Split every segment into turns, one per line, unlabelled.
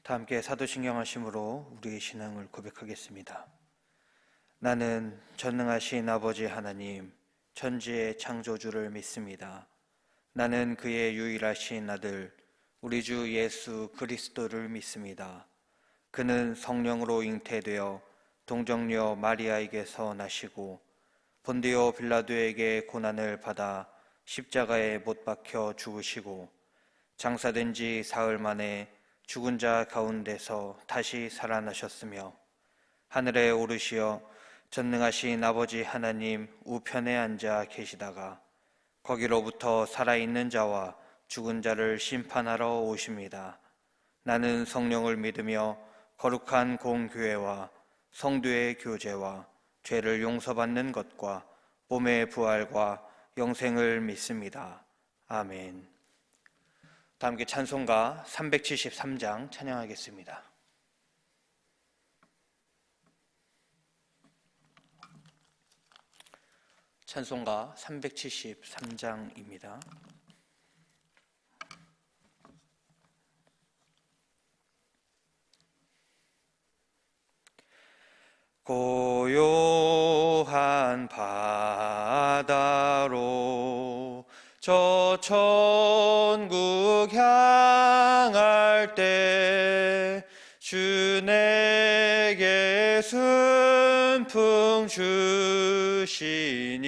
다 함께 사도신경하심으로 우리의 신앙을 고백하겠습니다. 나는 전능하신 아버지 하나님, 천지의 창조주를 믿습니다. 나는 그의 유일하신 아들, 우리 주 예수 그리스도를 믿습니다. 그는 성령으로 잉태되어 동정녀 마리아에게서 나시고 본디오 빌라도에게 고난을 받아 십자가에 못 박혀 죽으시고 장사된 지 사흘 만에 죽은 자 가운데서 다시 살아나셨으며 하늘에 오르시어 전능하신 아버지 하나님 우편에 앉아 계시다가 거기로부터 살아있는 자와 죽은 자를 심판하러 오십니다. 나는 성령을 믿으며 거룩한 공교회와 성도의 교제와 죄를 용서받는 것과 몸의 부활과 영생을 믿습니다. 아멘. 다 함께 찬송가 373장 찬양하겠습니다. 찬송가 373장입니다. 고요한 바다로 저 천국 향할 때 주 내게 순풍 주시니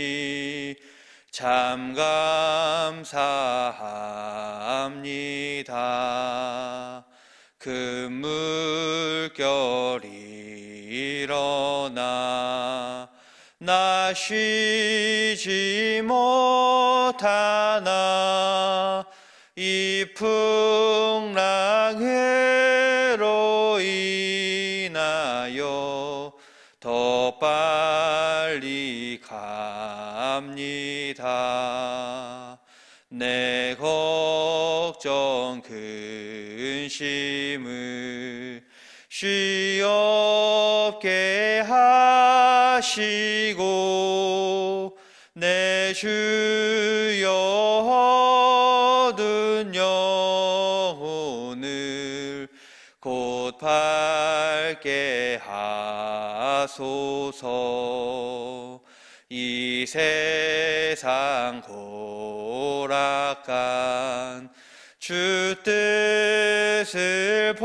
참 감사합니다. 그 물결이 일어나 나 쉬지 못하나 이 풍랑으로 인하여 더 빨리 갑니다. 내 걱정 근심을 쉬없게 하시고 내 주여 얻은 영혼을 곧 밝게 하소서. 이 세상 고락한 주 뜻을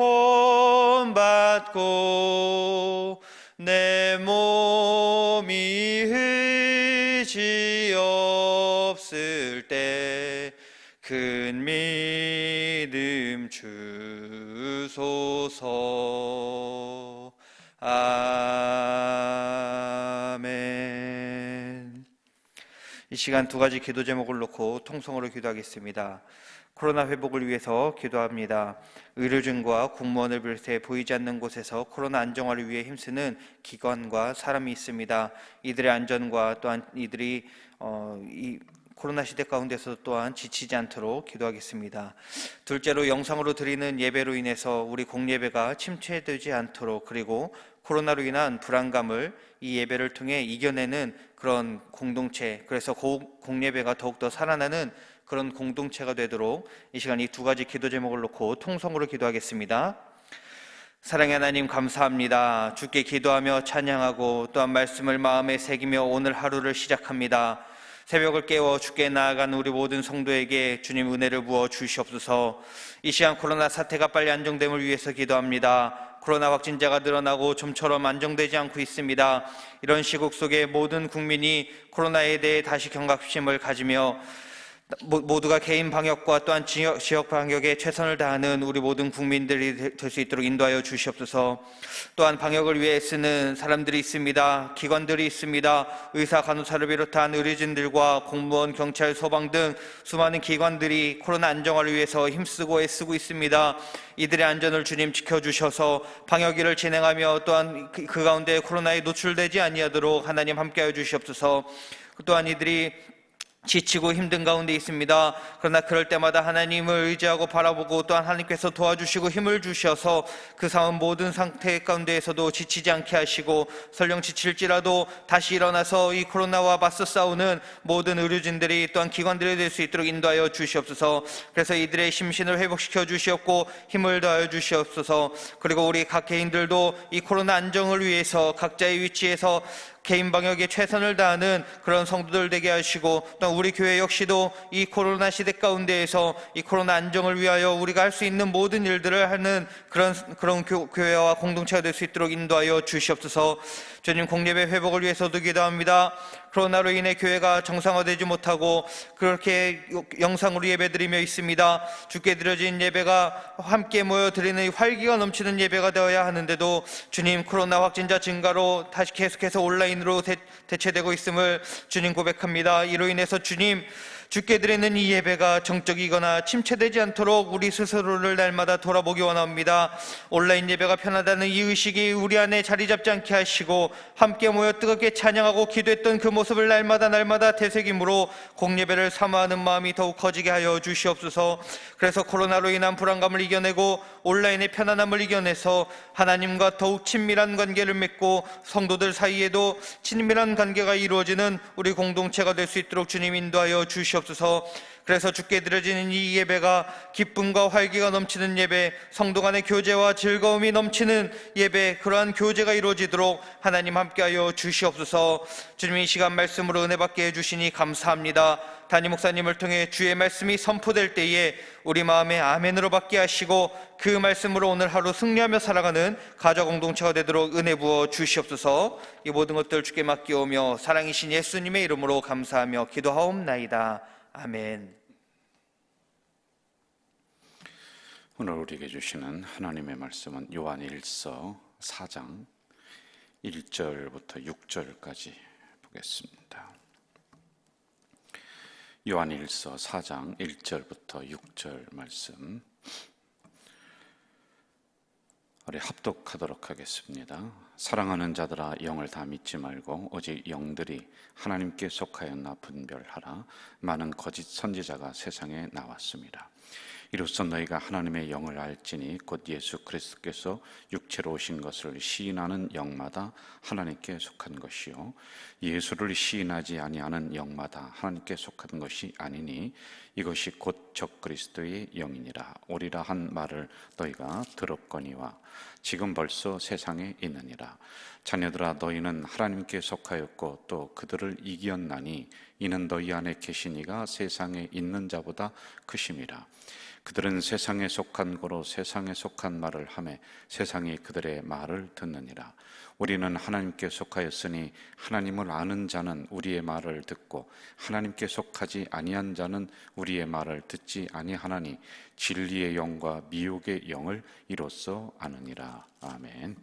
본받고 내 몸이 의지 없을 때 큰 믿음 주소서. 아멘. 이 시간 두 가지 기도 제목을 놓고 통성으로 기도하겠습니다. 코로나 회복을 위해서 기도합니다. 의료진과 공무원을 비롯해 보이지 않는 곳에서 코로나 안정화를 위해 힘쓰는 기관과 사람이 있습니다. 이들의 안전과 또한 이들이 이 코로나 시대 가운데서 또한 지치지 않도록 기도하겠습니다. 둘째로 영상으로 드리는 예배로 인해서 우리 공예배가 침체되지 않도록, 그리고 코로나로 인한 불안감을 이 예배를 통해 이겨내는 그런 공동체, 그래서 공예배가 더욱더 살아나는 그런 공동체가 되도록 이 시간 이 두 가지 기도 제목을 놓고 통성으로 기도하겠습니다. 사랑의 하나님, 감사합니다. 주께 기도하며 찬양하고 또한 말씀을 마음에 새기며 오늘 하루를 시작합니다. 새벽을 깨워 주께 나아간 우리 모든 성도에게 주님 은혜를 부어 주시옵소서. 이 시간 코로나 사태가 빨리 안정됨을 위해서 기도합니다. 코로나 확진자가 늘어나고 좀처럼 안정되지 않고 있습니다. 이런 시국 속에 모든 국민이 코로나에 대해 다시 경각심을 가지며 모두가 개인 방역과 또한 지역 방역에 최선을 다하는 우리 모든 국민들이 될 수 있도록 인도하여 주시옵소서. 또한 방역을 위해 쓰는 사람들이 있습니다. 기관들이 있습니다. 의사, 간호사를 비롯한 의료진들과 공무원, 경찰, 소방 등 수많은 기관들이 코로나 안정화를 위해서 힘쓰고 애쓰고 있습니다. 이들의 안전을 주님 지켜주셔서 방역일을 진행하며 또한 그 가운데 코로나에 노출되지 아니하도록 하나님 함께하여 주시옵소서. 또한 이들이 지치고 힘든 가운데 있습니다. 그러나 그럴 때마다 하나님을 의지하고 바라보고 또한 하나님께서 도와주시고 힘을 주셔서 그 상황 모든 상태 가운데에서도 지치지 않게 하시고 설령 지칠지라도 다시 일어나서 이 코로나와 맞서 싸우는 모든 의료진들이 또한 기관들이 될 수 있도록 인도하여 주시옵소서. 그래서 이들의 심신을 회복시켜 주시옵고 힘을 더하여 주시옵소서. 그리고 우리 각 개인들도 이 코로나 안정을 위해서 각자의 위치에서 개인 방역에 최선을 다하는 그런 성도들 되게 하시고, 또 우리 교회 역시도 이 코로나 시대 가운데에서 이 코로나 안정을 위하여 우리가 할 수 있는 모든 일들을 하는 그런 교회와 공동체가 될 수 있도록 인도하여 주시옵소서. 주님, 공예배 회복을 위해서도 기도합니다. 코로나로 인해 교회가 정상화되지 못하고 그렇게 영상으로 예배드리며 있습니다. 주께 드려진 예배가 함께 모여 드리는 활기가 넘치는 예배가 되어야 하는데도 주님, 코로나 확진자 증가로 다시 계속해서 온라인으로 대체되고 있음을 주님 고백합니다. 이로 인해서 주님, 주께 드리는 이 예배가 정적이거나 침체되지 않도록 우리 스스로를 날마다 돌아보기 원합니다. 온라인 예배가 편하다는 이 의식이 우리 안에 자리 잡지 않게 하시고 함께 모여 뜨겁게 찬양하고 기도했던 그 모습을 날마다 되새김으로 공예배를 사모하는 마음이 더욱 커지게 하여 주시옵소서. 그래서 코로나로 인한 불안감을 이겨내고 온라인의 편안함을 이겨내서 하나님과 더욱 친밀한 관계를 맺고 성도들 사이에도 친밀한 관계가 이루어지는 우리 공동체가 될 수 있도록 주님 인도하여 주시옵소서. 그래서 주께 드려지는 이 예배가 기쁨과 활기가 넘치는 예배, 성도 간의 교제와 즐거움이 넘치는 예배, 그러한 교제가 이루어지도록 하나님 함께하여 주시옵소서. 주님, 이 시간 말씀으로 은혜 받게 해주시니 감사합니다. 담임 목사님을 통해 주의 말씀이 선포될 때에 우리 마음에 아멘으로 받게 하시고 그 말씀으로 오늘 하루 승리하며 살아가는 가족 공동체가 되도록 은혜 부어 주시옵소서. 이 모든 것들 주께 맡기오며 사랑이신 예수님의 이름으로 감사하며 기도하옵나이다. 아멘.
오늘 우리에게 주시는 하나님의 말씀은 요한일서 4장 1절부터 6절까지 보겠습니다. 요한일서 4장 1절부터 6절 말씀 우리 합독하도록 하겠습니다. 사랑하는 자들아, 영을 다 믿지 말고 오직 영들이 하나님께 속하였나 분별하라. 많은 거짓 선지자가 세상에 나왔습니다. 이로써 너희가 하나님의 영을 알지니 곧 예수 그리스도께서 육체로 오신 것을 시인하는 영마다 하나님께 속한 것이요 예수를 시인하지 아니하는 영마다 하나님께 속한 것이 아니니 이것이 곧 적그리스도의 영이니라. 오리라 한 말을 너희가 들었거니와 지금 벌써 세상에 있느니라. 자녀들아, 너희는 하나님께 속하였고 또 그들을 이기었나니 이는 너희 안에 계신 이가 세상에 있는 자보다 크심이라. 그들은 세상에 속한 거로 세상에 속한 말을 하매 세상이 그들의 말을 듣느니라. 우리는 하나님께 속하였으니 하나님을 아는 자는 우리의 말을 듣고 하나님께 속하지 아니한 자는 우리의 말을 듣지 아니하나니 진리의 영과 미혹의 영을 이로써 아느니라. 아멘.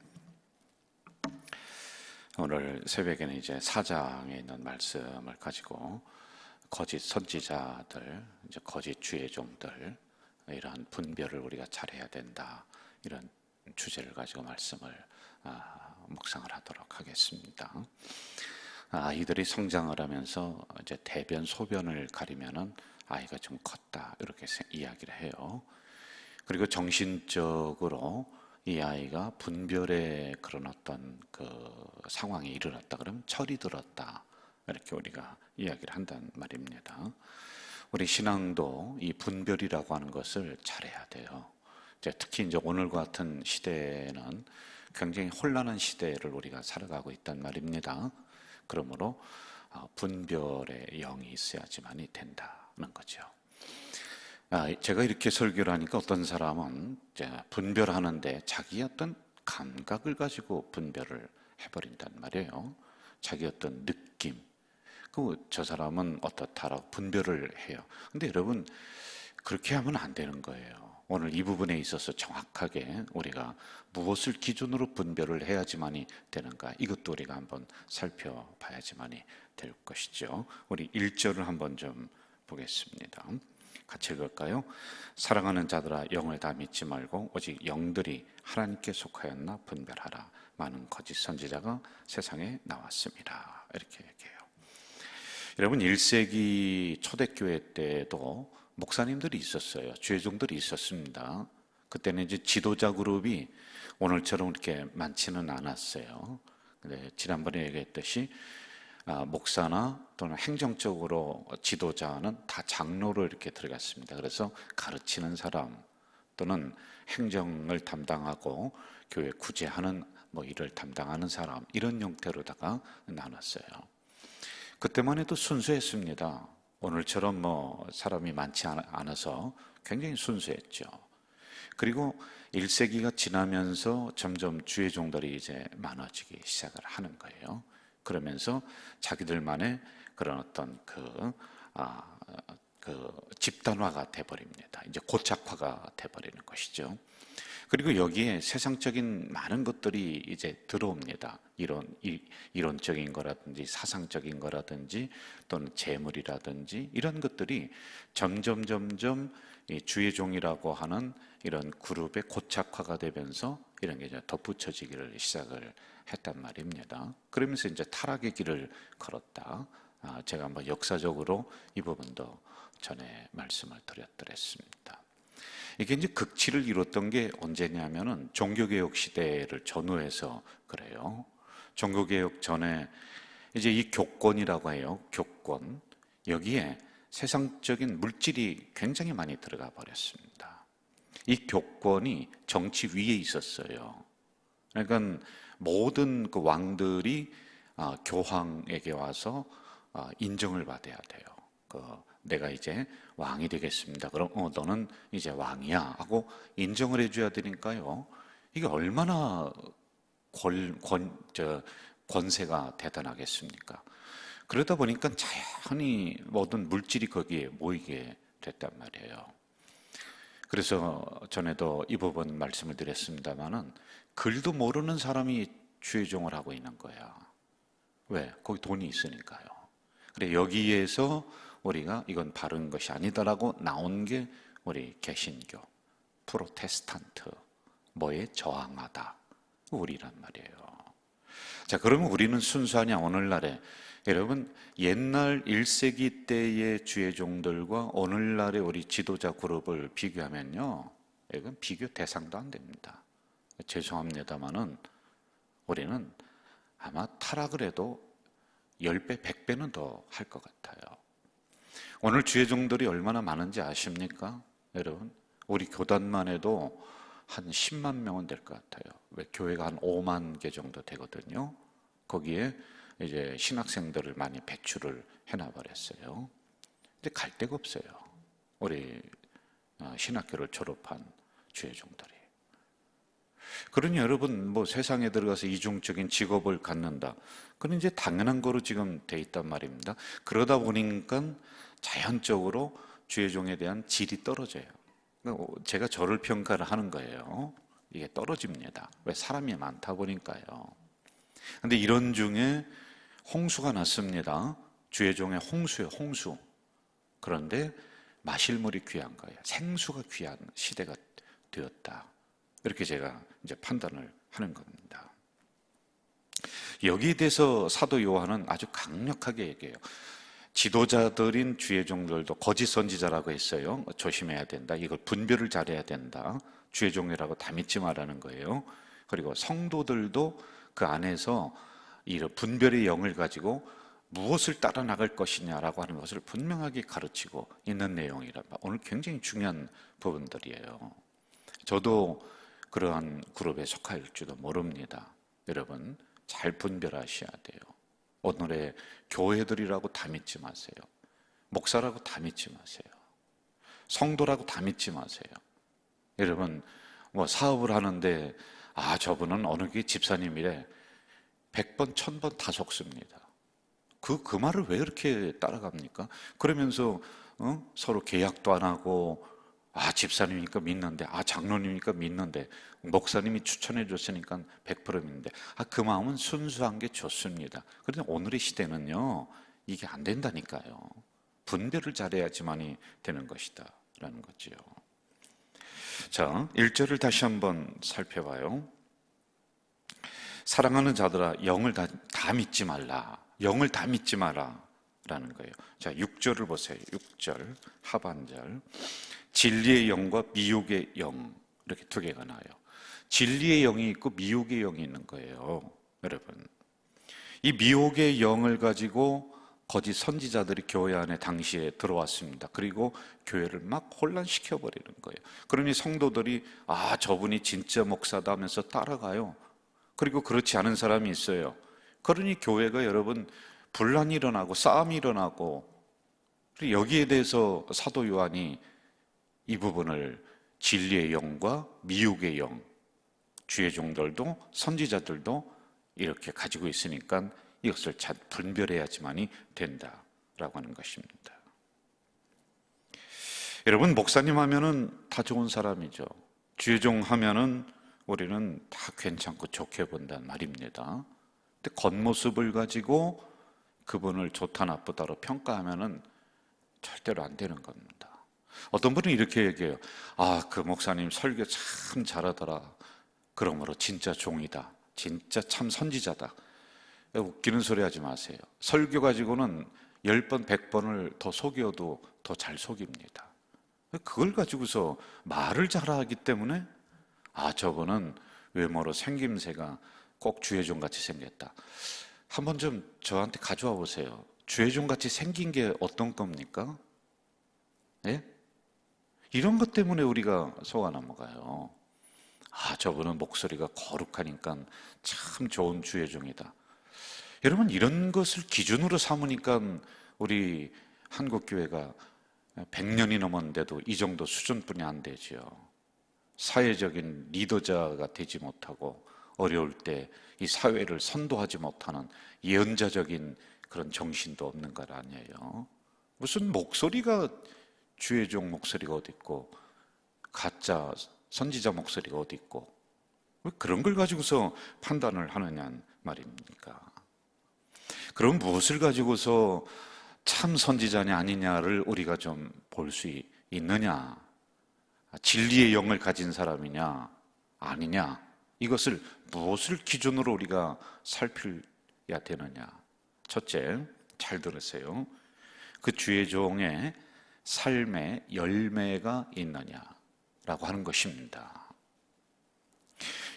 오늘 새벽에는 이제 4장에 있는 말씀을 가지고 거짓 선지자들, 이제 거짓 주의 종들, 이러한 분별을 우리가 잘해야 된다, 이런 주제를 가지고 말씀을 묵상을 하도록 하겠습니다. 아이들이 성장을 하면서 이제 대변 소변을 가리면은 아이가 좀 컸다, 이렇게 이야기를 해요. 그리고 정신적으로 이 아이가 분별의 그런 어떤 그 상황이 일어났다 그러면 철이 들었다, 이렇게 우리가 이야기를 한단 말입니다. 우리 신앙도 이 분별이라고 하는 것을 잘해야 돼요. 특히 이제 오늘 같은 시대에는 굉장히 혼란한 시대를 우리가 살아가고 있단 말입니다. 그러므로 분별의 영이 있어야지만이 된다는 거죠. 제가 이렇게 설교를 하니까 어떤 사람은 분별하는데 자기 어떤 감각을 가지고 분별을 해버린단 말이에요. 자기 어떤 느낌, 저 사람은 어떻다라고 분별을 해요. 근데 여러분, 그렇게 하면 안 되는 거예요. 오늘 이 부분에 있어서 정확하게 우리가 무엇을 기준으로 분별을 해야지만이 되는가, 이것도 우리가 한번 살펴봐야지만이 될 것이죠. 우리 1절을 한번 좀 보겠습니다. 같이 읽을까요? 사랑하는 자들아, 영을 다 믿지 말고 오직 영들이 하나님께 속하였나 분별하라. 많은 거짓 선지자가 세상에 나왔습니다. 이렇게 얘기해요. 여러분 1세기 초대교회 때도 목사님들이 있었어요. 주회종들이 있었습니다. 그때는 이제 지도자 그룹이 오늘처럼 이렇게 많지는 않았어요. 근데 지난번에 얘기했듯이 목사나 또는 행정적으로 지도자는 다 장로로 이렇게 들어갔습니다. 그래서 가르치는 사람 또는 행정을 담당하고 교회 구제하는 뭐 일을 담당하는 사람, 이런 형태로다가 나눴어요. 그때만 해도 순수했습니다. 오늘처럼 뭐 사람이 많지 않아서 굉장히 순수했죠. 그리고 1세기가 지나면서 점점 주의종들이 이제 많아지기 시작을 하는 거예요. 그러면서 자기들만의 그런 어떤 그 집단화가 돼버립니다. 이제 고착화가 돼버리는 것이죠. 그리고 여기에 세상적인 많은 것들이 이제 들어옵니다. 이론적인 거라든지 사상적인 거라든지 또는 재물이라든지 이런 것들이 점점 이 주의종이라고 하는 이런 그룹의 고착화가 되면서 이런 게 이제 덧붙여지기를 시작을 했단 말입니다. 그러면서 이제 타락의 길을 걸었다. 제가 한번 역사적으로 이 부분도 전에 말씀을 드렸습니다. 이게 이제 극치를 이뤘던 게 언제냐면은 종교개혁 시대를 전후해서 그래요. 종교개혁 전에 이제 이 교권이라고 해요. 교권. 여기에 세상적인 물질이 굉장히 많이 들어가 버렸습니다. 이 교권이 정치 위에 있었어요. 그러니까 모든 그 왕들이 교황에게 와서 인정을 받아야 돼요. 내가 이제 왕이 되겠습니다. 그럼 너는 이제 왕이야 하고 인정을 해줘야 되니까요. 이게 얼마나 권세가 대단하겠습니까? 그러다 보니까 자연히 모든 물질이 거기에 모이게 됐단 말이에요. 그래서 전에도 이 부분 말씀을 드렸습니다만은 글도 모르는 사람이 주의종을 하고 있는 거야. 왜? 거기 돈이 있으니까요. 그래 여기에서 우리가 이건 바른 것이 아니다라고 나온 게 우리 개신교, 프로테스탄트, 뭐에 저항하다, 우리란 말이에요. 자, 그러면 우리는 순수하냐? 오늘날에 여러분 옛날 1세기 때의 주의종들과 오늘날의 우리 지도자 그룹을 비교하면요, 이건 비교 대상도 안 됩니다. 죄송합니다만은 우리는 아마 타락을 해도 10배, 100배는 더 할 것 같아요. 오늘 주의종들이 얼마나 많은지 아십니까? 여러분, 우리 교단만 해도 한 10만 명은 될 것 같아요. 왜? 교회가 한 5만 개 정도 되거든요. 거기에 이제 신학생들을 많이 배출을 해놔버렸어요. 이제 갈 데가 없어요. 우리 신학교를 졸업한 주의종들이. 그러니 여러분 뭐 세상에 들어가서 이중적인 직업을 갖는다. 그건 이제 당연한 거로 지금 돼 있단 말입니다. 그러다 보니까 자연적으로 주의종에 대한 질이 떨어져요. 제가 저를 평가를 하는 거예요. 이게 떨어집니다. 왜? 사람이 많다 보니까요. 근데 이런 중에 홍수가 났습니다. 주의종의 홍수예요, 홍수. 그런데 마실 물이 귀한 거예요. 생수가 귀한 시대가 되었다. 이렇게 제가 이제 판단을 하는 겁니다. 여기에 대해서 사도 요한은 아주 강력하게 얘기해요. 지도자들인 주의종들도 거짓 선지자라고 했어요. 조심해야 된다. 이걸 분별을 잘해야 된다. 주의종이라고 다 믿지 말라는 거예요. 그리고 성도들도 그 안에서 이런 분별의 영을 가지고 무엇을 따라 나갈 것이냐라고 하는 것을 분명하게 가르치고 있는 내용이라 오늘 굉장히 중요한 부분들이에요. 저도 그러한 그룹에 속할지도 모릅니다. 여러분 잘 분별하셔야 돼요. 오늘의 교회들이라고 다 믿지 마세요. 목사라고 다 믿지 마세요. 성도라고 다 믿지 마세요. 여러분 뭐 사업을 하는데 저분은 어느 게 집사님이래 100번, 1000번 다 속습니다. 그 말을 왜 이렇게 따라갑니까? 그러면서 서로 계약도 안 하고 집사님이니까 믿는데 장로님이니까 믿는데 목사님이 추천해 줬으니까 100% 믿는데 그 마음은 순수한 게 좋습니다. 그런데 오늘의 시대는요 이게 안 된다니까요. 분별을 잘해야지만이 되는 것이다 라는 거지요. 자, 1절을 다시 한번 살펴봐요. 사랑하는 자들아 영을 다 믿지 말라. 영을 다 믿지 마라 거예요. 자, 6절을 보세요. 6절 하반절. 진리의 영과 미혹의 영, 이렇게 두 개가 나와요. 진리의 영이 있고 미혹의 영이 있는 거예요. 여러분, 이 미혹의 영을 가지고 거짓 선지자들이 교회 안에 당시에 들어왔습니다. 그리고 교회를 막 혼란시켜 버리는 거예요. 그러니 성도들이 저분이 진짜 목사다 하면서 따라가요. 그리고 그렇지 않은 사람이 있어요. 그러니 교회가 여러분 분란이 일어나고 싸움이 일어나고, 여기에 대해서 사도 요한이 이 부분을 진리의 영과 미혹의 영, 주의 종들도 선지자들도 이렇게 가지고 있으니까 이것을 잘 분별해야지만이 된다라고 하는 것입니다. 여러분, 목사님 하면은 다 좋은 사람이죠. 주의 종 하면은 우리는 다 괜찮고 좋게 본단 말입니다. 근데 겉모습을 가지고 그분을 좋다 나쁘다로 평가하면은 절대로 안 되는 겁니다. 어떤 분은 이렇게 얘기해요. 그 목사님 설교 참 잘하더라. 그러므로 진짜 종이다. 진짜 참 선지자다. 웃기는 소리 하지 마세요. 설교 가지고는 10번, 100번을 더 속여도 더 잘 속입니다. 그걸 가지고서 말을 잘하기 때문에 저분은 외모로 생김새가 꼭 주혜종같이 생겼다. 한번 좀 저한테 가져와 보세요. 주혜종같이 생긴 게 어떤 겁니까? 예? 이런 것 때문에 우리가 속아 넘어가요. 저분은 목소리가 거룩하니까 참 좋은 주혜종이다. 여러분, 이런 것을 기준으로 삼으니까 우리 한국교회가 100년이 넘었는데도 이 정도 수준뿐이 안 되지요. 사회적인 리더자가 되지 못하고 어려울 때 이 사회를 선도하지 못하는 예언자적인 그런 정신도 없는 것 아니에요. 무슨 목소리가 주혜종 목소리가 어디 있고 가짜 선지자 목소리가 어디 있고, 왜 그런 걸 가지고서 판단을 하느냐는 말입니까? 그럼 무엇을 가지고서 참 선지자냐 아니냐를 우리가 좀 볼 수 있느냐? 진리의 영을 가진 사람이냐 아니냐? 이것을 무엇을 기준으로 우리가 살펴야 되느냐? 첫째, 잘 들으세요. 그 주의 종의 삶의 열매가 있느냐라고 하는 것입니다.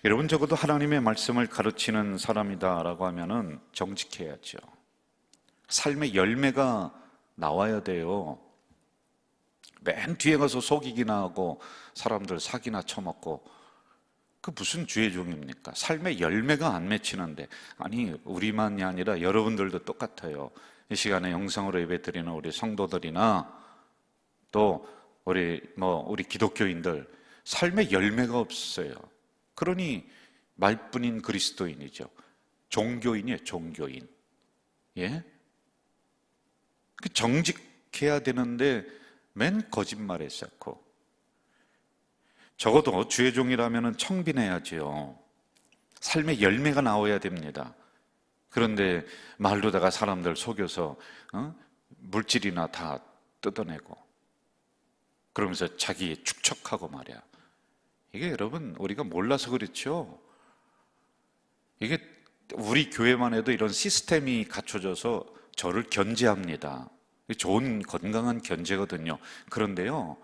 여러분, 적어도 하나님의 말씀을 가르치는 사람이다라고 하면은 정직해야죠. 삶의 열매가 나와야 돼요. 맨 뒤에 가서 속이기나 하고 사람들 사기나 쳐먹고, 그 무슨 주의 종입니까? 삶의 열매가 안 맺히는데. 아니, 우리만이 아니라 여러분들도 똑같아요. 이 시간에 영상으로 예배드리는 우리 성도들이나 또 우리 기독교인들, 삶의 열매가 없어요. 그러니 말뿐인 그리스도인이죠. 종교인이에요, 종교인. 예? 정직해야 되는데 맨 거짓말에 쌓고, 적어도 주의 종이라면 청빈해야지요. 삶의 열매가 나와야 됩니다. 그런데 말로다가 사람들 속여서 물질이나 다 뜯어내고 그러면서 자기 축척하고 말이야. 이게 여러분, 우리가 몰라서 그렇죠. 이게 우리 교회만 해도 이런 시스템이 갖춰져서 저를 견제합니다. 좋은 건강한 견제거든요. 그런데요,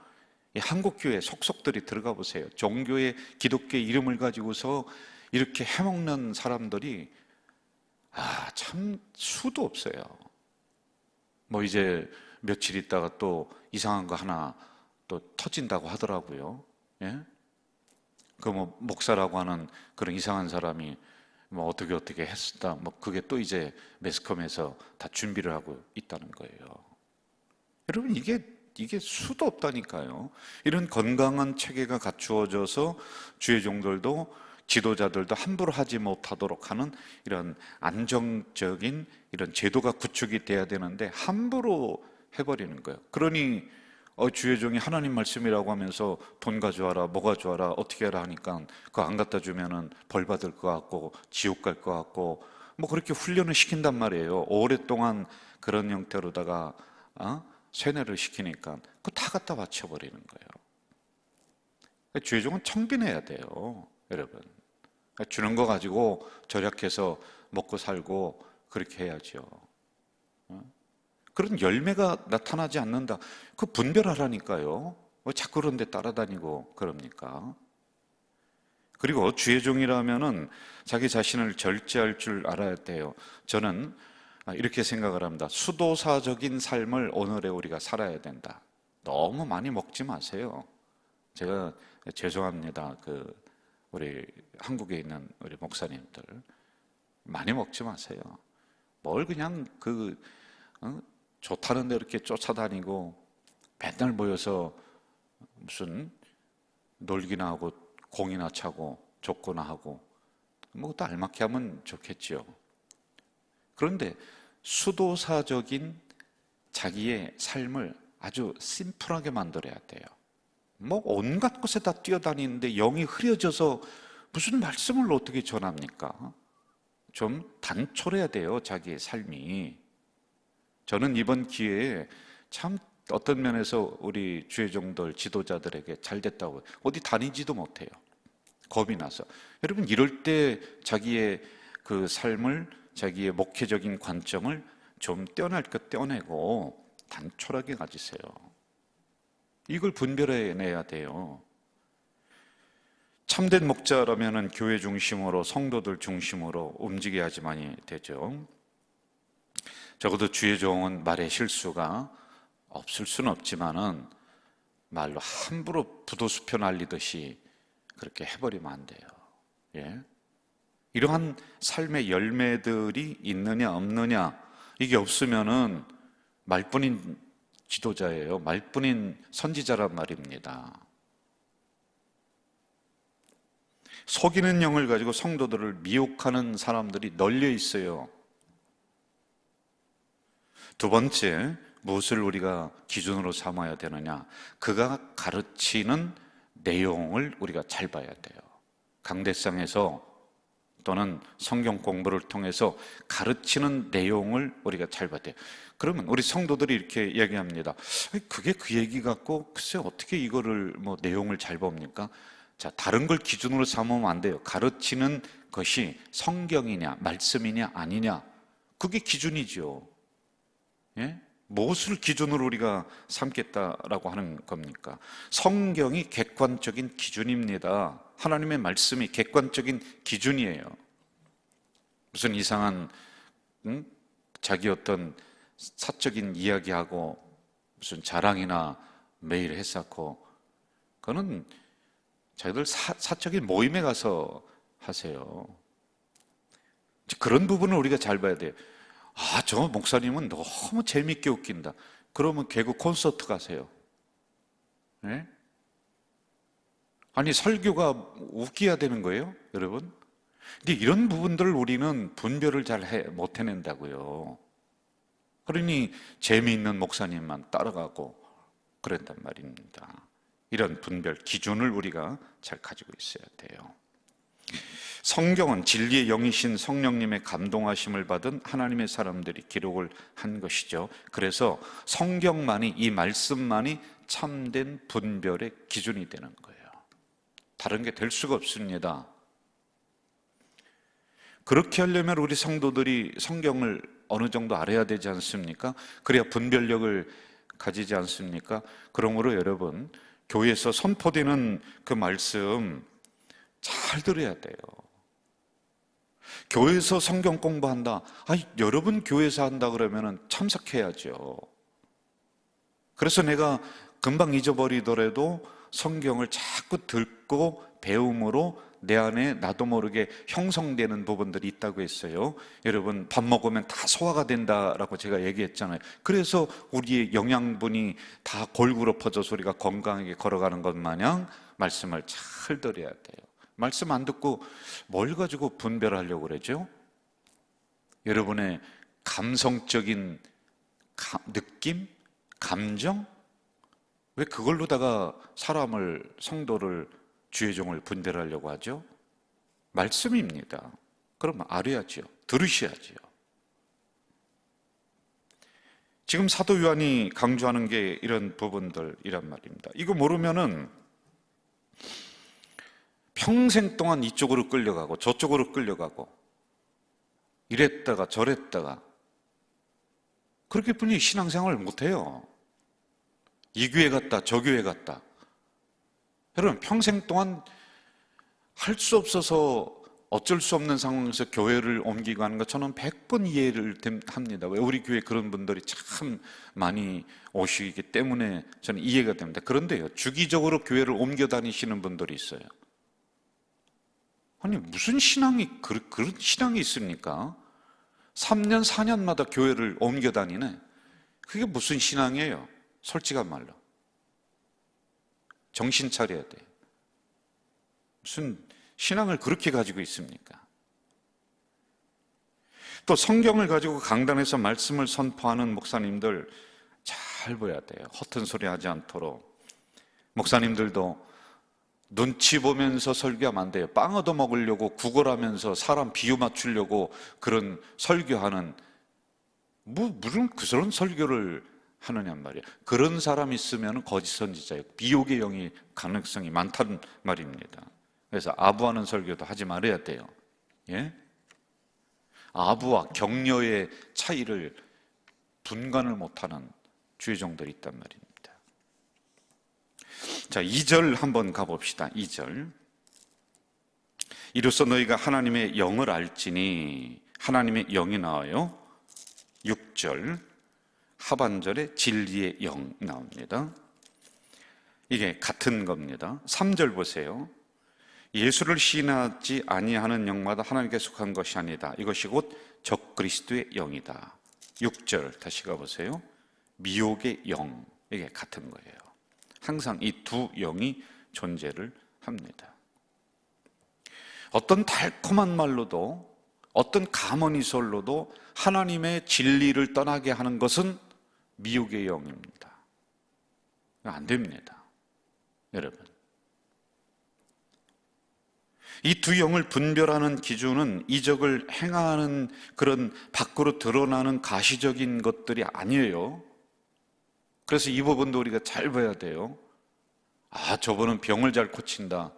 이 한국교회 속속들이 들어가 보세요. 종교의 기독교의 이름을 가지고서 이렇게 해먹는 사람들이 참 수도 없어요. 이제 며칠 있다가 또 이상한 거 하나 또 터진다고 하더라고요. 예? 목사라고 하는 그런 이상한 사람이 어떻게 했다. 그게 또 이제 매스컴에서 다 준비를 하고 있다는 거예요. 여러분, 이게 수도 없다니까요. 이런 건강한 체계가 갖추어져서 주의 종들도 지도자들도 함부로 하지 못하도록 하는 이런 안정적인 이런 제도가 구축이 돼야 되는데 함부로 해버리는 거예요. 그러니 주의 종이 하나님 말씀이라고 하면서 돈 가져와라, 뭐 가져와라, 어떻게 해라 하니까 그거 안 갖다 주면은 벌 받을 것 같고 지옥 갈 것 같고 그렇게 훈련을 시킨단 말이에요. 오랫동안 그런 형태로다가 세뇌를 시키니까 그거 다 갖다 바쳐버리는 거예요. 주의 종은 청빈해야 돼요, 여러분. 주는 거 가지고 절약해서 먹고 살고 그렇게 해야죠. 그런 열매가 나타나지 않는다. 그 분별하라니까요. 왜 자꾸 그런 데 따라다니고 그럽니까? 그리고 주의 종이라면은 자기 자신을 절제할 줄 알아야 돼요. 저는 이렇게 생각을 합니다. 수도사적인 삶을 오늘에 우리가 살아야 된다. 너무 많이 먹지 마세요. 제가 죄송합니다. 우리 한국에 있는 우리 목사님들 많이 먹지 마세요. 뭘 그냥 좋다는 데 이렇게 쫓아다니고 맨날 모여서 무슨 놀기나 하고 공이나 차고 족구나 하고 뭐 또 알맞게 하면 좋겠지요. 그런데 수도사적인 자기의 삶을 아주 심플하게 만들어야 돼요. 뭐 온갖 곳에 다 뛰어다니는데 영이 흐려져서 무슨 말씀을 어떻게 전합니까? 좀 단촐해야 돼요, 자기의 삶이. 저는 이번 기회에 참 어떤 면에서 우리 주의 종들 지도자들에게 잘 됐다고, 어디 다니지도 못해요. 겁이 나서. 여러분, 이럴 때 자기의 그 삶을, 자기의 목회적인 관점을 좀 떼어낼 것 떼어내고 단촐하게 가지세요. 이걸 분별해내야 돼요. 참된 목자라면은 교회 중심으로, 성도들 중심으로 움직여야지만이 되죠. 적어도 주의 종은 말의 실수가 없을 수는 없지만은 말로 함부로 부도수표 날리듯이 그렇게 해버리면 안 돼요. 예? 이러한 삶의 열매들이 있느냐 없느냐, 이게 없으면은 말뿐인 지도자예요. 말뿐인 선지자란 말입니다. 속이는 영을 가지고 성도들을 미혹하는 사람들이 널려 있어요. 두 번째, 무엇을 우리가 기준으로 삼아야 되느냐? 그가 가르치는 내용을 우리가 잘 봐야 돼요. 강대상에서 또는 성경 공부를 통해서 가르치는 내용을 우리가 잘 봐야 돼요. 그러면 우리 성도들이 이렇게 얘기합니다. 그게 그 얘기 같고 글쎄 어떻게 이거를 내용을 잘 봅니까? 자, 다른 걸 기준으로 삼으면 안 돼요. 가르치는 것이 성경이냐 말씀이냐 아니냐, 그게 기준이죠. 예? 무엇을 기준으로 우리가 삼겠다라고 하는 겁니까? 성경이 객관적인 기준입니다. 하나님의 말씀이 객관적인 기준이에요. 무슨 이상한 자기 어떤 사적인 이야기하고 무슨 자랑이나 매일 해쌓고, 그거는 자기들 사적인 모임에 가서 하세요. 그런 부분을 우리가 잘 봐야 돼요. 저 목사님은 너무 재밌게 웃긴다. 그러면 개그 콘서트 가세요. 네? 아니, 설교가 웃겨야 되는 거예요, 여러분? 근데 이런 부분들을 우리는 분별을 잘 못 해낸다고요. 그러니 재미있는 목사님만 따라가고 그랬단 말입니다. 이런 분별 기준을 우리가 잘 가지고 있어야 돼요. 성경은 진리의 영이신 성령님의 감동하심을 받은 하나님의 사람들이 기록을 한 것이죠. 그래서 성경만이, 이 말씀만이 참된 분별의 기준이 되는 거예요. 다른 게 될 수가 없습니다. 그렇게 하려면 우리 성도들이 성경을 어느 정도 알아야 되지 않습니까? 그래야 분별력을 가지지 않습니까? 그러므로 여러분, 교회에서 선포되는 그 말씀 잘 들어야 돼요. 교회에서 성경 공부한다. 여러분 교회에서 한다 그러면 참석해야죠. 그래서 내가 금방 잊어버리더라도 성경을 자꾸 듣고 배움으로 내 안에 나도 모르게 형성되는 부분들이 있다고 했어요. 여러분, 밥 먹으면 다 소화가 된다라고 제가 얘기했잖아요. 그래서 우리의 영양분이 다 골고루 퍼져서 우리가 건강하게 걸어가는 것 마냥 말씀을 잘 들어야 돼요. 말씀 안 듣고 뭘 가지고 분별하려고 그러죠? 여러분의 감성적인 느낌? 감정? 왜 그걸로다가 사람을, 성도를, 주의 종을 분별하려고 하죠? 말씀입니다. 그럼 알아야죠. 들으셔야죠. 지금 사도 요한이 강조하는 게 이런 부분들이란 말입니다. 이거 모르면은 평생 동안 이쪽으로 끌려가고 저쪽으로 끌려가고 이랬다가 저랬다가 그렇게 뿐이 신앙생활을 못해요. 이 교회 갔다 저 교회 갔다. 여러분 평생 동안 할 수 없어서 어쩔 수 없는 상황에서 교회를 옮기고 하는 거 저는 100번 이해를 합니다. 왜 우리 교회 그런 분들이 참 많이 오시기 때문에 저는 이해가 됩니다. 그런데요, 주기적으로 교회를 옮겨 다니시는 분들이 있어요. 아니 무슨 신앙이 그런 신앙이 있습니까? 3년 4년마다 교회를 옮겨 다니네. 그게 무슨 신앙이에요? 솔직한 말로 정신 차려야 돼. 무슨 신앙을 그렇게 가지고 있습니까? 또 성경을 가지고 강단에서 말씀을 선포하는 목사님들 잘 보여야 돼요. 허튼 소리 하지 않도록. 목사님들도 눈치 보면서 설교하면 안 돼요. 빵 얻어 먹으려고 구걸하면서 사람 비유 맞추려고 그런 설교하는 무슨 그런 설교를 하느냔 말이에요. 그런 사람 있으면 거짓 선지자예요. 비옥의 영이 가능성이 많다는 말입니다. 그래서 아부하는 설교도 하지 말아야 돼요. 예? 아부와 격려의 차이를 분간을 못하는 주의종들이 있단 말입니다. 자, 2절 한번 가봅시다. 2절. 이로써 너희가 하나님의 영을 알지니, 하나님의 영이 나와요. 6절 하반절에 진리의 영 나옵니다. 이게 같은 겁니다. 3절 보세요. 예수를 시인하지 아니하는 영마다 하나님께 속한 것이 아니다. 이것이 곧 적그리스도의 영이다. 6절 다시 가보세요. 미혹의 영, 이게 같은 거예요. 항상 이 두 영이 존재를 합니다. 어떤 달콤한 말로도 어떤 가머니설로도 하나님의 진리를 떠나게 하는 것은 미혹의 영입니다. 안 됩니다, 여러분. 이 두 영을 분별하는 기준은 이적을 행하는 그런 밖으로 드러나는 가시적인 것들이 아니에요. 그래서 이 부분도 우리가 잘 봐야 돼요. 아, 저분은 병을 잘 고친다.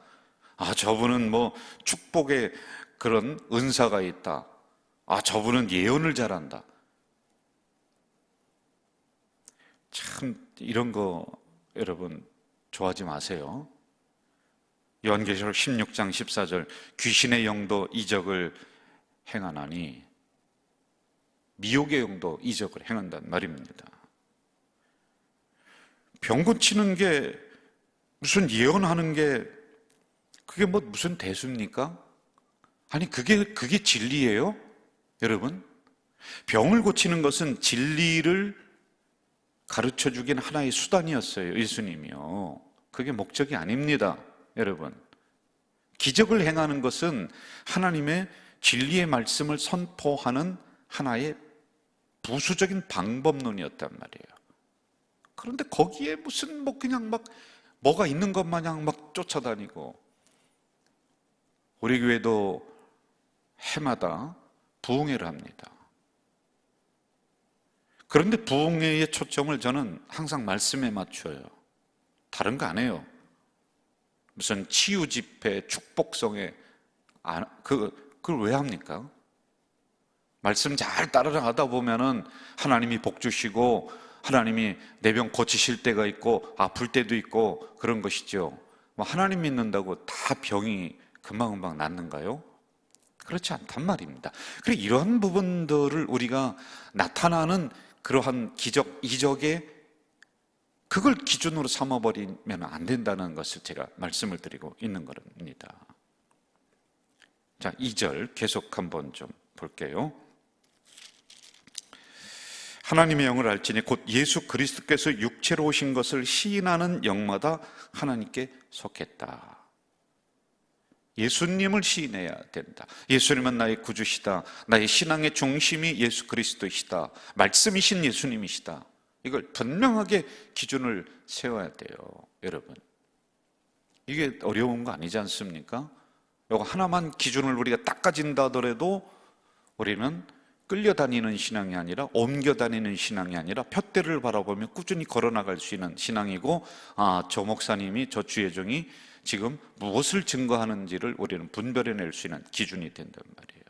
아, 저분은 뭐 축복의 그런 은사가 있다. 아, 저분은 예언을 잘한다. 참 이런 거 여러분 좋아하지 마세요. 요한계시록 16장 14절 귀신의 영도 이적을 행하나니 미혹의 영도 이적을 행한다는 말입니다. 병 고치는 게 무슨 예언하는 게 그게 뭐 무슨 대수입니까? 아니 그게 진리예요? 여러분, 병을 고치는 것은 진리를 가르쳐 주긴 하나의 수단이었어요. 예수님이요. 그게 목적이 아닙니다. 여러분, 기적을 행하는 것은 하나님의 진리의 말씀을 선포하는 하나의 부수적인 방법론이었단 말이에요. 그런데 거기에 무슨 뭐 그냥 막 뭐가 있는 것 마냥 막 쫓아다니고, 우리 교회도 해마다 부흥회를 합니다. 그런데 부흥회의 초점을 저는 항상 말씀에 맞춰요. 다른 거 안 해요. 무슨 치유 집회, 축복성에 그걸 왜 합니까? 말씀 잘 따라가다 보면은 하나님이 복 주시고 하나님이 내 병 고치실 때가 있고 아플 때도 있고 그런 것이죠. 뭐 하나님 믿는다고 다 병이 금방금방 낫는가요? 그렇지 않단 말입니다. 그래, 이러한 부분들을 우리가 나타나는 그러한 기적, 이적에 그걸 기준으로 삼아버리면 안 된다는 것을 제가 말씀을 드리고 있는 겁니다. 자, 2절 계속 한번 좀 볼게요. 하나님의 영을 알지니 곧 예수 그리스도께서 육체로 오신 것을 시인하는 영마다 하나님께 속했다. 예수님을 시인해야 된다. 예수님은 나의 구주시다. 나의 신앙의 중심이 예수 그리스도이시다. 말씀이신 예수님이시다. 이걸 분명하게 기준을 세워야 돼요, 여러분. 이게 어려운 거 아니지 않습니까? 이거 하나만 기준을 우리가 딱 가진다 하더라도 우리는 끌려다니는 신앙이 아니라 옮겨다니는 신앙이 아니라 푯대를 바라보며 꾸준히 걸어나갈 수 있는 신앙이고, 아, 저 목사님이, 저 주의 종이 지금 무엇을 증거하는지를 우리는 분별해낼 수 있는 기준이 된단 말이에요,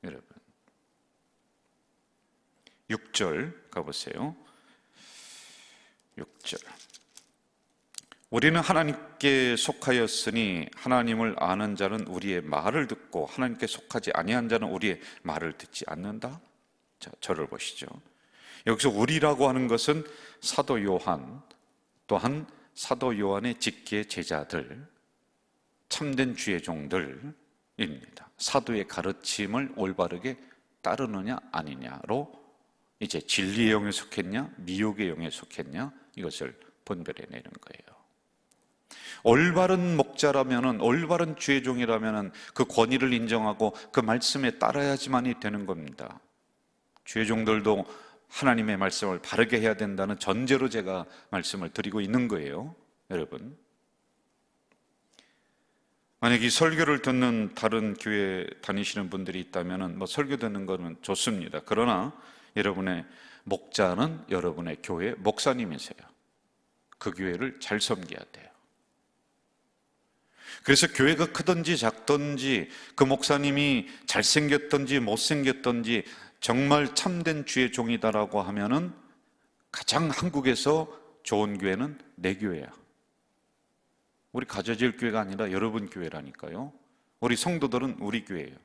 여러분. 6절 가보세요. 6절. 우리는 하나님께 속하였으니 하나님을 아는 자는 우리의 말을 듣고 하나님께 속하지 아니한 자는 우리의 말을 듣지 않는다. 자, 저를 보시죠. 여기서 우리라고 하는 것은 사도 요한, 또한 사도 요한의 직계 제자들, 참된 주의 종들입니다. 사도의 가르침을 올바르게 따르느냐 아니냐로 이제 진리의 영에 속했냐 미혹의 영에 속했냐 이것을 분별해내는 거예요. 올바른 목자라면은, 올바른 주의 종이라면은 그 권위를 인정하고 그 말씀에 따라야지만이 되는 겁니다. 주의 종들도 하나님의 말씀을 바르게 해야 된다는 전제로 제가 말씀을 드리고 있는 거예요. 여러분, 만약 이 설교를 듣는 다른 교회 다니시는 분들이 있다면 뭐 설교 듣는 거는 좋습니다. 그러나 여러분의 목자는 여러분의 교회 목사님이세요. 그 교회를 잘 섬겨야 돼요. 그래서 교회가 크든지 작든지 그 목사님이 잘생겼든지 못생겼든지 정말 참된 주의 종이다라고 하면은 가장 한국에서 좋은 교회는 내 교회야. 우리 가져질 교회가 아니라 여러분 교회라니까요. 우리 성도들은 우리 교회예요.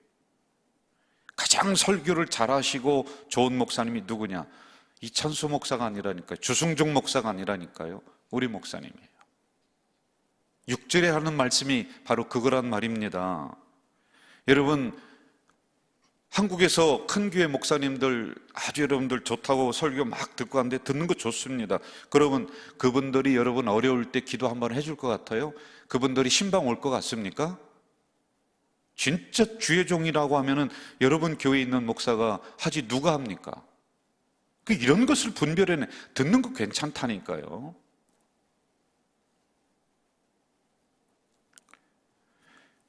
가장 설교를 잘하시고 좋은 목사님이 누구냐? 이찬수 목사가 아니라니까요. 주승종 목사가 아니라니까요. 우리 목사님이에요. 6절에 하는 말씀이 바로 그거란 말입니다. 여러분, 한국에서 큰 교회 목사님들 아주 여러분들 좋다고 설교 막 듣고 하는데 듣는 거 좋습니다. 그러면 그분들이 여러분 어려울 때 기도 한번 해줄 것 같아요? 그분들이 신방 올 것 같습니까? 진짜 주의 종이라고 하면은 여러분 교회에 있는 목사가 하지 누가 합니까? 이런 것을 분별해내. 듣는 거 괜찮다니까요.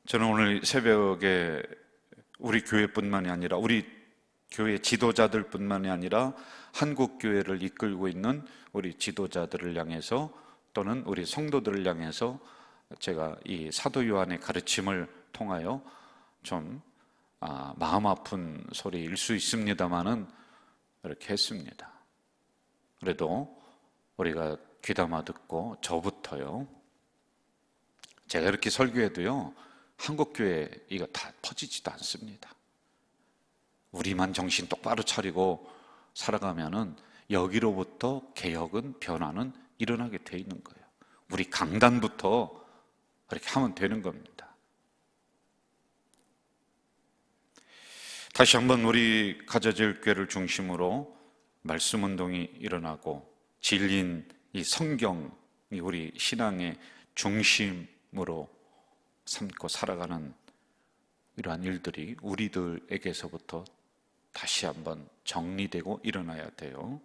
저는 오늘 새벽에 우리 교회뿐만이 아니라 우리 교회 지도자들뿐만이 아니라 한국 교회를 이끌고 있는 우리 지도자들을 향해서 또는 우리 성도들을 향해서 제가 이 사도 요한의 가르침을 통하여 좀 마음 아픈 소리일 수 있습니다만은 이렇게 했습니다. 그래도 우리가 귀담아 듣고 저부터요. 제가 이렇게 설교해도요. 한국교회 이거 다 퍼지지도 않습니다. 우리만 정신 똑바로 차리고 살아가면은 여기로부터 개혁은 변화는 일어나게 돼 있는 거예요. 우리 강단부터 그렇게 하면 되는 겁니다. 다시 한번 우리 가져질 교회를 중심으로 말씀 운동이 일어나고 진리인 이 성경이 우리 신앙의 중심으로 삼고 살아가는 이러한 일들이 우리들에게서부터 다시 한번 정리되고 일어나야 돼요.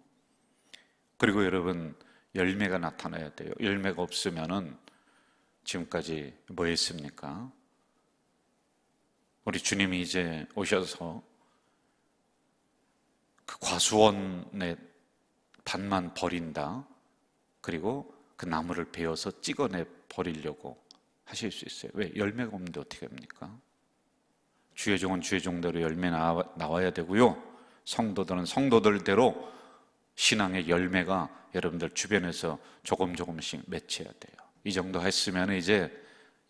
그리고 여러분, 열매가 나타나야 돼요. 열매가 없으면은 지금까지 뭐 했습니까? 우리 주님이 이제 오셔서 그 과수원의 밭만 버린다. 그리고 그 나무를 베어서 찍어내 버리려고 하실 수 있어요. 왜? 열매가 없는데 어떻게 합니까? 주의 종은 주의 종대로 열매 나와야 되고요. 성도들은 성도들대로 신앙의 열매가 여러분들 주변에서 조금씩 맺혀야 돼요. 이 정도 했으면 이제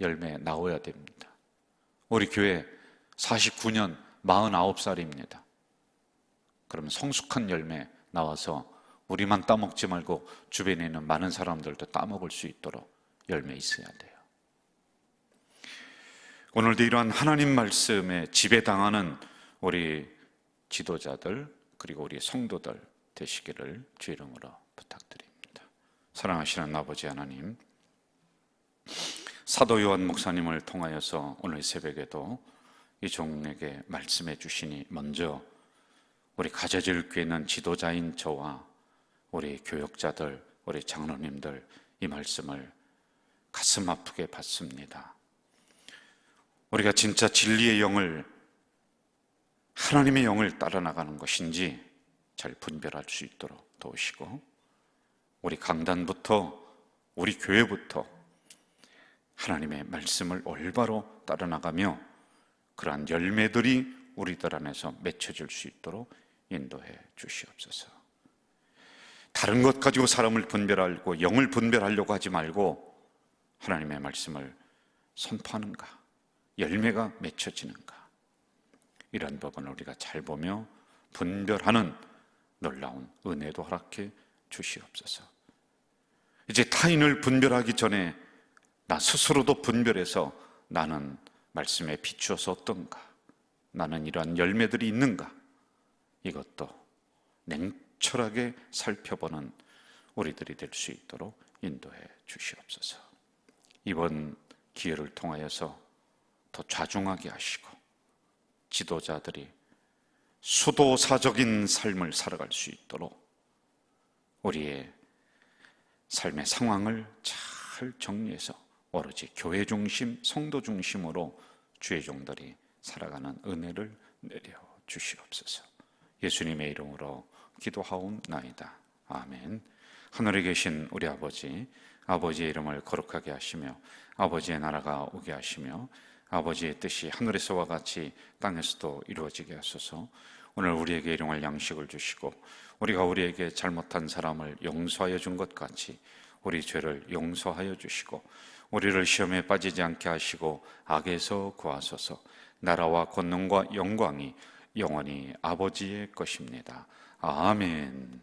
열매 나와야 됩니다. 우리 교회 49년 49살입니다. 그러면 성숙한 열매 나와서 우리만 따먹지 말고 주변에 있는 많은 사람들도 따먹을 수 있도록 열매 있어야 돼요. 오늘도 이러한 하나님 말씀에 지배당하는 우리 지도자들 그리고 우리 성도들 되시기를 주 이름으로 부탁드립니다. 사랑하시는 아버지 하나님, 사도 요한 목사님을 통하여서 오늘 새벽에도 이 종에게 말씀해 주시니 먼저 우리 가져질 교회는 지도자인 저와 우리 교역자들, 우리 장로님들 이 말씀을 가슴 아프게 받습니다. 우리가 진짜 진리의 영을, 하나님의 영을 따라 나가는 것인지 잘 분별할 수 있도록 도우시고 우리 강단부터 우리 교회부터 하나님의 말씀을 올바로 따라 나가며 그러한 열매들이 우리들 안에서 맺혀질 수 있도록 인도해 주시옵소서. 다른 것 가지고 사람을 분별하고 영을 분별하려고 하지 말고 하나님의 말씀을 선포하는가, 열매가 맺혀지는가, 이런 부분을 우리가 잘 보며 분별하는 놀라운 은혜도 허락해 주시옵소서. 이제 타인을 분별하기 전에 나 스스로도 분별해서 나는 말씀에 비추어서 어떤가, 나는 이러한 열매들이 있는가, 이것도 냉철하게 살펴보는 우리들이 될 수 있도록 인도해 주시옵소서. 이번 기회를 통하여서 더 좌중하게 하시고 지도자들이 수도사적인 삶을 살아갈 수 있도록 우리의 삶의 상황을 잘 정리해서 오로지 교회 중심, 성도 중심으로 주의 종들이 살아가는 은혜를 내려 주시옵소서. 예수님의 이름으로 기도하옵나이다. 아멘. 하늘에 계신 우리 아버지, 아버지의 이름을 거룩하게 하시며 아버지의 나라가 오게 하시며 아버지의 뜻이 하늘에서와 같이 땅에서도 이루어지게 하소서. 오늘 우리에게 일용할 양식을 주시고 우리가 우리에게 잘못한 사람을 용서하여 준 것 같이 우리 죄를 용서하여 주시고 우리를 시험에 빠지지 않게 하시고 악에서 구하소서. 나라와 권능과 영광이 영원히 아버지의 것입니다. 아멘.